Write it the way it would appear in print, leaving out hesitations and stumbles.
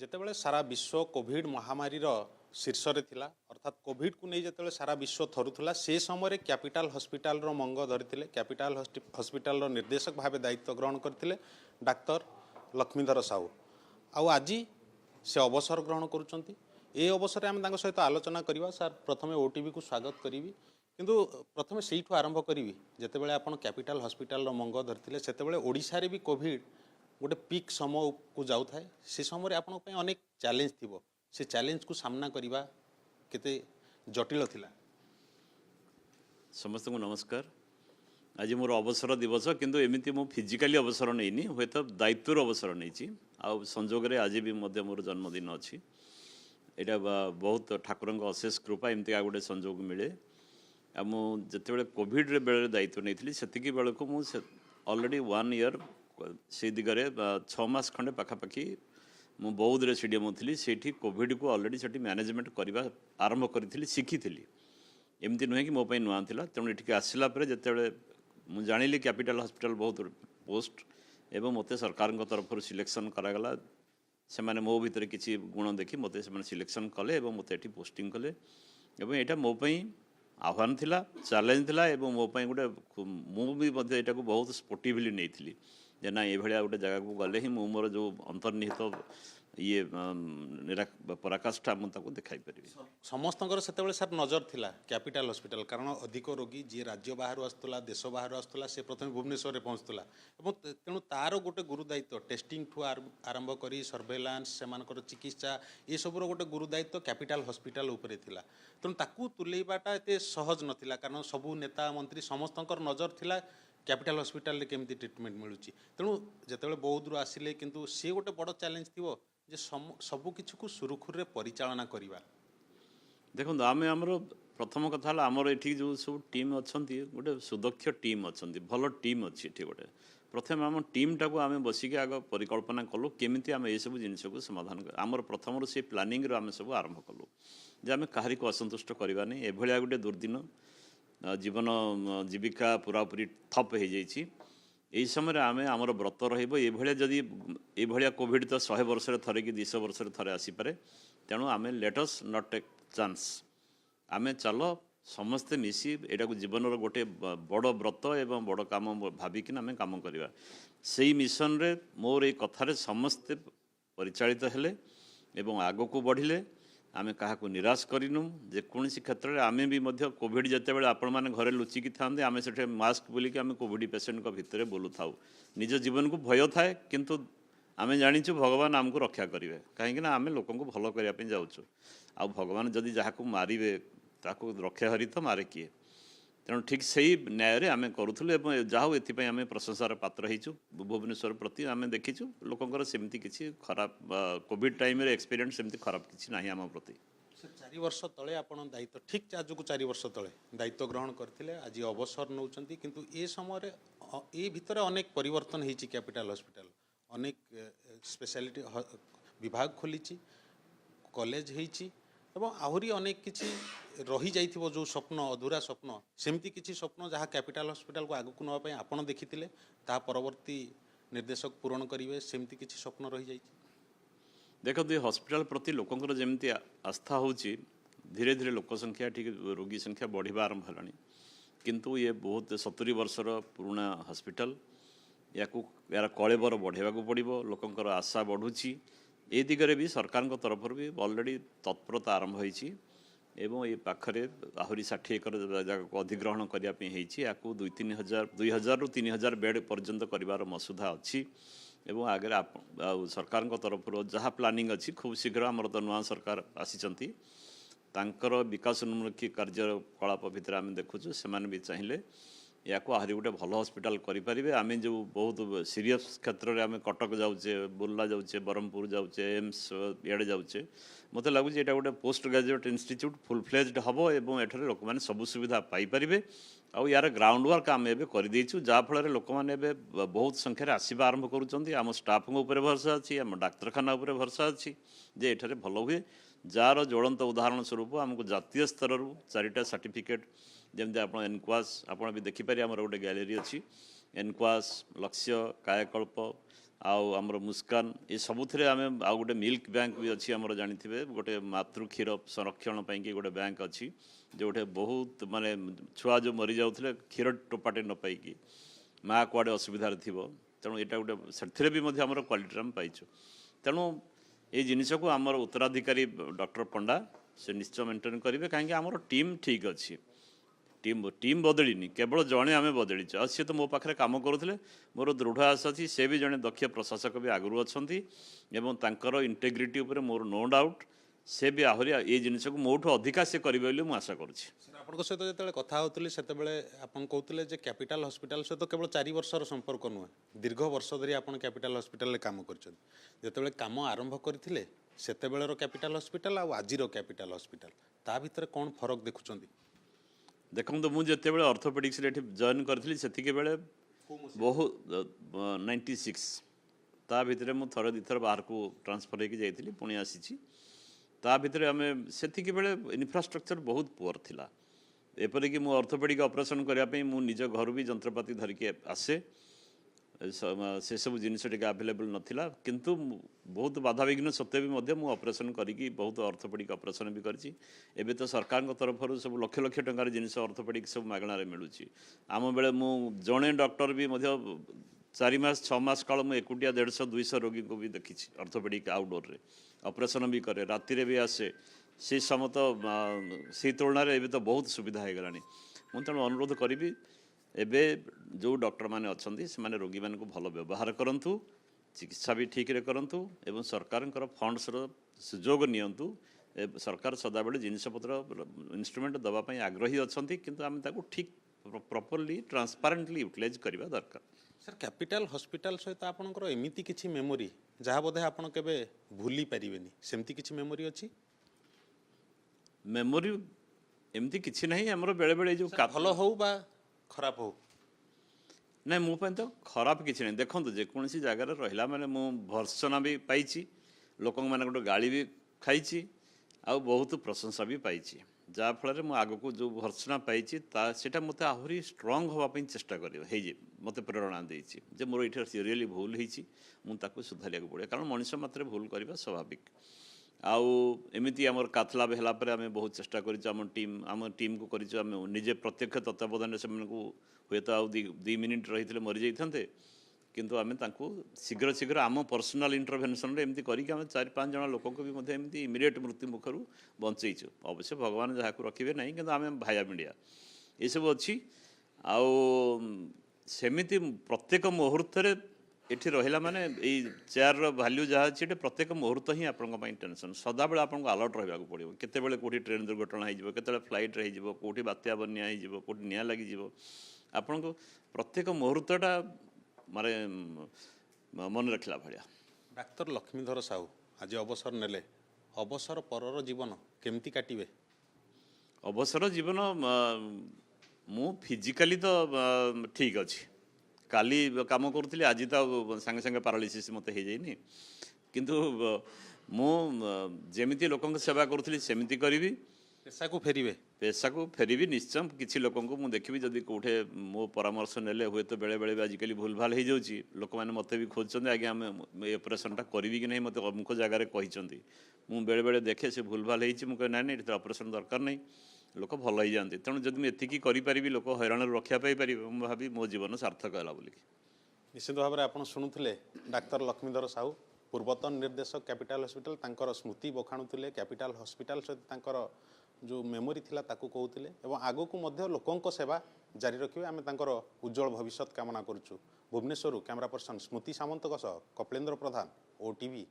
ଯେତେବେଳେ ସାରା ବିଶ୍ୱ କୋଭିଡ ମହାମାରୀର ଶୀର୍ଷରେ ଥିଲା ଅର୍ଥାତ୍ କୋଭିଡକୁ ନେଇ ଯେତେବେଳେ ସାରା ବିଶ୍ୱ ଥରୁଥିଲା ସେ ସମୟରେ କ୍ୟାପିଟାଲ ହସ୍ପିଟାଲର ମଙ୍ଗ ଧରିଥିଲେ। କ୍ୟାପିଟାଲ ହସ୍ପିଟାଲର ନିର୍ଦ୍ଦେଶକ ଭାବେ ଦାୟିତ୍ୱ ଗ୍ରହଣ କରିଥିଲେ ଡାକ୍ତର ଲକ୍ଷ୍ମୀଧର ସାହୁ। ଆଉ ଆଜି ସେ ଅବସର ଗ୍ରହଣ କରୁଛନ୍ତି। ଏ ଅବସରରେ ଆମେ ତାଙ୍କ ସହିତ ଆଲୋଚନା କରିବା। ସାର୍, ପ୍ରଥମେ ଓଟିଭିକୁ ସ୍ୱାଗତ କରିବି, କିନ୍ତୁ ପ୍ରଥମେ ସେଇଠୁ ଆରମ୍ଭ କରିବି। ଯେତେବେଳେ ଆପଣ କ୍ୟାପିଟାଲ ହସ୍ପିଟାଲର ମଙ୍ଗ ଧରିଥିଲେ ସେତେବେଳେ ଓଡ଼ିଶାରେ ବି କୋଭିଡ गोटे पिक समय को जाऊ थाए से समय आपण अनेक चैलेंज थी से चैलेंज को सामना करवा केते जटिल थिला। समस्त को नमस्कार। आज मोर अवसर दिवस किंतु एमती मु फिजिकाली अवसर नहीं हुए तो दायित्वर अवसर नहीं आउ संजोग रे आज भी मध्य मोर जन्मदिन अच्छी। यहाँ बहुत ठाकुर अशेष कृपा एमती आ गोटे संजोग मिले। आ मुझे कोविड रे बेले दायित्व नहीं से बेल को मुझे अलरेडी 1 ईयर से दिगरे 6 मास खंडे पाखापाखि मु बौद्ध सीडीएम थी से कोविड को अलरेडी से मैनेजमेंट करवा आरंभ करी शिखी एमती नुहे कि मोपाई नुआ था। तेणु ये आसला जिते मुझे जानी कैपिटल हॉस्पिटल बहुत पोस्ट एवं मत सरकार तरफ सिलेक्शन करागला से माने मो भीतर किसी गुण देखी मत सिलेक्शन कले मत ये पोस्टिंग कले यहाँ मोपाई आह्वान थिला चैलेंज थिला एवं मोपाई गोटे मुझे यहाँ को बहुत स्पोर्टिवली नहीं थी जे ना ये गोटे जगह को गले ही मोर जो अंतर्निहित ये पराकाष्ठा मुझे देखा पारि। समस्त से सर नजर थिला कैपिटल हॉस्पिटल कारण अधिक रोगी जी राज्य बाहर आसला देश बाहर आसला से प्रथम भुवनेश्वर में पहुँचला तेणु तार गोटे गुरुदायित्व टेस्टिंग ठू आरंभ करी सर्वेलांस से चिकित्सा ये सबूर गोटे गुरुदायित्व कैपिटल हॉस्पिटल उपरे थिला। तेणु ताकू तुलेबाटा एते सहज नथिला कारण सबू नेता मंत्री समस्त नजर थिला कैपिटल हॉस्पिटल केमती ट्रिटमेंट मिलूँ। तेणु जितेबाला बौद्ध आसिले किंतु सी गोटे बड़ चैलेंज थी जे सबू किसी को सुरुखुरे परिचालना करवा। देखो आम आमर प्रथम कथा आमर ये जो सब टीम अच्छा गोटे सुदक्ष टीम अच्छा भल टीम अच्छी ये गोटे प्रथम आम टीम टाक आम बसिक आग परिकल्पना कलु केमी आम ये सब जिनस को समाधान कर आमर प्रथम से प्लानिंग आम सब आरंभ कलु जे आम कहारी को असंतुष्ट करवानी एभलिया गोटे दुर्दिन जीवन जीविका पूरापूरी ठप हो जाइए। यही समय आम आमर व्रत रही जदि ये कोविड तो 100 वर्ष थे कि 200 वर्ष थे आसीपे तेणु आम लेटस नॉट टेक चांस आम चल समस्ते मिसी यहाँ को जीवन गोटे बड़ व्रत एवं बड़ काम भाविकी आम कम करवा से मिशन रे मोर ये कथार समस्ते परिचालित हेले एवं आग को बढ़िले आमे कहा निराश करूँ जेकोसी क्षेत्र में आमे भी कोविड जिते बड़े आपण मैंने घरे लुचिकी था आम से मास्क बोलिकी आम कोविड पेसेंट भितर बोलू था निज जीवन को भय थाए किंतु आमे जानीचु भगवान आमको रक्षा करेंगे कहीं आम लोक भल करने जाऊँ आ भगवान जदि जहाँ को मारे ताको रक्षा हरी तो मारे किए तेणु ठीक से ही न्याय आम करूँ जहाँ ये आम प्रशंसार पात्र होइचु भुवनेश्वर प्रति आम देखीचु लोकंर सेमती किसी खराब कोविड टाइम एक्सपीरियंस सेमती खराब किसी ना आम प्रति। 4 वर्ष तले आप दायित्व ठीक आज को 4 वर्ष तले दायित्व ग्रहण करते आज अवसर नौ किंतु ये समय ये भितर अनेक परिवर्तन होती कैपिटल हॉस्पिटल अनेक स्पेशलिटी विभाग खोली कॉलेज होती आहरी अनेक किसी रही जाइथिबो जो स्वप्न अधूरा स्वप्न सेमती किसी स्वप्न जहाँ कैपिटल हॉस्पिटल को आगू नापी आपण देखी ता परवर्ती निर्देशक पूरण करेंगे सेमती किसी स्वप्न रही जाइए। देखो ये हॉस्पिटल प्रति लोकंर जमी आस्था होची धीरे धीरे लोक संख्या ठीक रोगी संख्या बढ़िबा आरंभ हलानी किंतु ये बहुत 70 वर्षर पुराना हॉस्पिटल यार कलेबर बढ़ावा को पड़ो लोकंर आशा बढ़ुची ए दिगरे भी सरकार तरफ भी ऑलरेडी तत्परता आरंभ होती एवं ये पाखरे आहरी 60 एकर जगह को अधिग्रहण करने या 2000 रु 3000 बेड पर्यंत कर मसुदा अच्छी एवं आगे सरकार तरफ जहाँ प्लानिंग अच्छी खूब शीघ्र आमर तो नुआ सरकार आसी विकासोन्मुखी कार्यकलाप भितर आम देखुचु से भी चाहिए या आहरी गोटे भल हॉस्पिटल करें आम जो बहुत सीरियस क्षेत्र में आम कटक जाऊे बुर्ला जाऊे ब्रह्मपुर जाऊे एम्स इे जाऊे मत लगुच ये गोटे post graduate institute full fledged हम और एठार लोक मैंने सब सुविधा पाइपर आउ यार ग्राउंड वर्क आम ए करदेचु जहाँफल लोक मैंने बहुत संख्यार आसवा आरंभ करुँच स्टाफ भरसा अच्छी आम डाक्तखाना भरसा अच्छी जे एठार भल हुए जार ज्वलंत उदाहरण स्वरूप आमको जातीय स्तर 4टा सर्टिफिकेट जमी आप एनक्वास आप भी देखिपारे आमर गोटे गैलेरी अच्छी एनक्वास लक्ष्य कायाकल्प आउ आमर मुस्कान ये सबुथिरे आमे आउ गोटे मिल्क बैंक भी अच्छी आमर जानिथिबे गोटे मातृ क्षीर संरक्षण ପାଇଁ कि गोटे बैंक अच्छी जोटे बहुत माने छुआ जो मरी जाउथले क्षीर टोपाटे न पाइकी माँ कुआडे असुविधार थिबो तेणु एटा गोटे ସେଥିରେ भी मध्य आमर क्वालिटी हम पाइछु तेणु ये जिनिस को आमर उत्तराधिकारी डॉक्टर पंडा से निश्चय मेंटेन करेंगे कहीं आमर टीम ठीक अच्छी टीम बदलिनी केवल जड़े आम बदलीचे आ सी तो मो पाखे कम करुले मोर दृढ़ आशा अच्छी से भी जड़े दक्ष प्रशासक भी आगु अच्छा इंटेग्रिटी उपर मोर नो डाउट से भी आहरी ये जिनिस को मोठू अधिका से करेंगे बोली मुझे आशा करुँच ଆପଣଙ୍କ ସହିତ ଯେତେବେଳେ କଥା ହେଉଥିଲି ସେତେବେଳେ ଆପଣ କହୁଥିଲେ ଯେ କ୍ୟାପିଟାଲ ହସ୍ପିଟାଲ ସହିତ କେବଳ 4 ବର୍ଷର ସମ୍ପର୍କ ନୁହେଁ ଦୀର୍ଘ ବର୍ଷ ଧରି ଆପଣ କ୍ୟାପିଟାଲ ହସ୍ପିଟାଲରେ କାମ କରିଛନ୍ତି ଯେତେବେଳେ କାମ ଆରମ୍ଭ କରିଥିଲେ ସେତେବେଳର କ୍ୟାପିଟାଲ ହସ୍ପିଟାଲ ଆଉ ଆଜିର କ୍ୟାପିଟାଲ ହସ୍ପିଟାଲ ତା ଭିତରେ କ'ଣ ଫରକ ଦେଖୁଛନ୍ତି देखो मुझे जितेबाला अर्थोपेडिक्स जॉइन करी से बेले बहुत 96 ता भितर मुझे थरे दुथर बाहर को ट्रांसफर होगी जाइली पुणी आसी ता भितर आम से बेले इनफ्रास्ट्रक्चर बहुत पुअर थिला एपरिक मु अर्थोपेडिक ऑपरेशन करने मु निज घर भी जंत्रपाति धरिकी आसे से सब जिनिस टे आवेलेबल नाला किंतु बहुत बाधाविघ्न सत्वे भी मु ऑपरेशन करी बहुत अर्थोपेडिक ऑपरेशन भी करी एबे तो सरकार तरफ सब लक्ष लक्ष टंकार जिनिस अर्थोपेडिक सब मागणार मिलूँ आम बेले मु जड़े डॉक्टर भी 4 मास 6 मास काल मुझे एकुटिया 150-200 रोगी को भी देखी अर्थोपेडिक आउटडोर रे ऑपरेशन भी करे राति भी आसे से समत से तुलन में तो बहुत सुविधा हो गलानी मुझे तेणु अनुरोध करी एबे जो डॉक्टर माने अच्छी से रोगी मान को भल व्यवहार करूँ चिकित्सा भी ठीक रे करूँ एवं सरकार फंड्स सुजोग नियंतु सरकार सदाबले जिनपतर इन्स्ट्रुमेंट दवाई आग्रही अच्छा किंतु आम ताको ठीक प्रॉपर्ली ट्रांसपेरेंटली यूटिलाइज करवा दरकार सर कैपिटल हॉस्पिटल सहित आपनकर एमिति किछि मेमोरी जहाँ बोधे आपन केबे भूली पारिबेनी सेमती किछि मेमोरी अछि मेमोरी एमती किछि नहीं हमरो बेले बेले जो भल हो बा खराब हो ना मो तो खराब किसी नहीं देखो जेकोसी जगार रहा मैंने मु भर्सना भी पाई लोक मान गोटे गाड़ी भी खाई आ बहुत प्रशंसा भी पाई जहाँफल मु आग को जो भर्सना पाई से मत आहरी स्ट्रंग हाँपाई चेष्टा कर मत प्रेरणा देती जे मोर ये सीरियली भूल होता सुधारिया पड़े कारण मनीष मात्र भूल करवा स्वाभाविक आउ एमती आमर काथला बेहला पर आम बहुत चेष्टा करें टीम को करें निजे प्रत्यक्ष तत्वावधान से हुए तो आउ 2 मिनिट रही मरी जाते किंतु आम शीघ्र शीघ्र आम पर्सनाल इंटरभेनसन एमती करके 4-5 जन लोक भी एमती इमिडिएट मृत्यु मुखर बंचेचु अवश्य भगवान जहाँ को रखिए ना कि आम भाया मीडिया ये सब अच्छी आमती प्रत्येक मुहूर्त एठी रहिला माने ए चेयर रो वैल्यू जहाँ अच्छी प्रत्येक मुहूर्त ही आपण टेंशन सदाबले आपको अलर्ट रहा पड़ो केतेबेले कोठी ट्रेन दुर्घटना हो केतेबेले फ्लाइट रही कोठी बात्या बन्या हो कोठी निया लगी आपन को प्रत्येक मुहूर्तटा मारे मन रखला भलिया डाक्तर लक्ष्मीधर साहू आज अवसर नेले अवसर परर जीवन केमती काटिबे अवसर जीवन मु फिजिकली तो ठीक अच्छी काली काम करुँगी आज तो सांगे सांगे पारालिसिस मत हो जाइनी किंतु मु जेमिति लोकंक सेवा करुँगी सेमिति करी पेशा को फेरबी निश्चय किसी लोक देखी जदि कौटे मो परामर्श नेले हुए तो बेले बेले आजिकल भूल भाल हो जाऊँगी लोक मैंने मत भी खोजते आगे आम ऑपरेशनटा करी कि नहीं मत अमुक जगार कहते मुझे बेले बेले देखे से भूल भाल हो ना नहीं ऑपरेशन दरकार नहीं लोक भल हो जाते तेणु जब मुझे करी लोक हैरान रक्षा पाई मुझे भावी मो जीवन सार्थक है बोलिक निश्चित भाव में आप शुणुले डाक्तर लक्ष्मीधर साहू पूर्वतन निर्देशक कैपिटल हॉस्पिटल तांकर स्मृति बखाणुले कैपिटल हॉस्पिटल सहित तांकर जो मेमोरी थिला ताकू कहूले एवं आगो को मध्य लोकों सेवा जारी रखिए आम तांकर उज्जवल भविष्य कामना करुचु भुवनेश्वर कैमरा पर्सन स्मृति सामंत कपिलेन्द्र प्रधान OTV।